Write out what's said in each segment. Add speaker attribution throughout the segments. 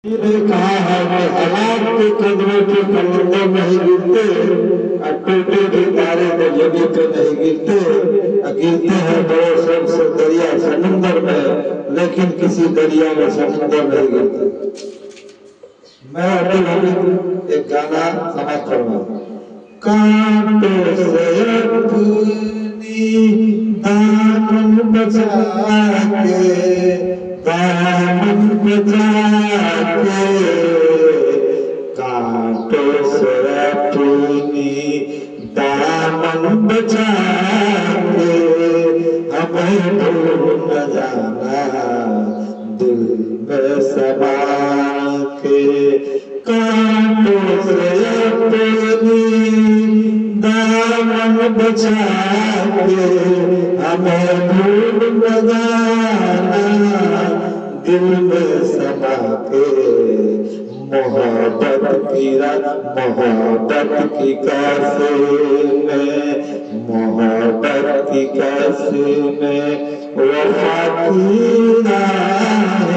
Speaker 1: یہ نے کہا ہے کہ حالات کے قدموں کے پرندے نہیں گرتے اور ٹوٹے بھی تارے تو جگہ پہ نہیں گرتے، گرتے ہیں بڑے سب سے دریا سمندر میں، لیکن کسی دریا میں سمندر نہیں گرتے۔ میں ابھی ایک گانا سماعت کروں گا۔ کانٹوں سے اپنی دامن بچا کے، دامن بچا کے، کانٹوں سے اپنی دامن بچا کے، ہمیں بھول نہ جانا دل میں سما کے، کانٹوں سے اپنی دامن بچا کے، ہمیں بھول نہ جانا دل میں سما کے، محبت کی کیسے میں، محبت کی کیسے میں وفا کی راہ،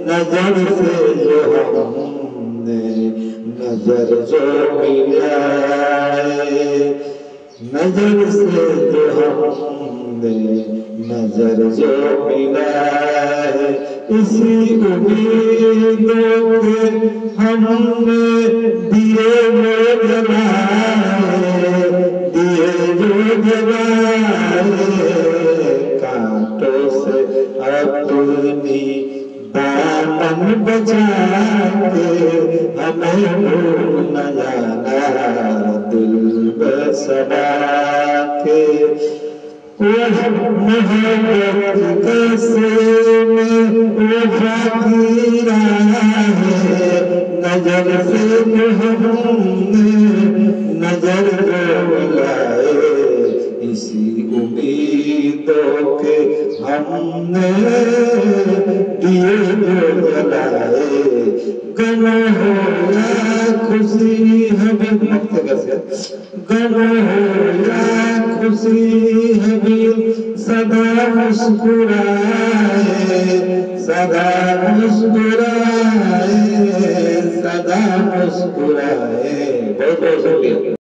Speaker 1: نظر سے جو ہم نے نظر جو ملائے، نظر سے جو ہم نے نظر جو ملائے، اسی امیدوں کے ہم نے دیے جو جلائے، دیے جو جلائے، کانٹوں سے اپنی دامن بچا کے، ہمیں بھول نہ جانا دل میں سما کے، محبت کیسے میں وفا کی راہ، نظر سے جو ہم نے نظر جو ملائے، اسی امیدوں کے ہم نے دیے جو جلائے، غم ہو یا خوشی ہمیں غم ہو یا خوشی ہمیں سدا مسکرائے، سدا مسکرائے، سدا مسکرائے۔ بہت بہت شکریہ۔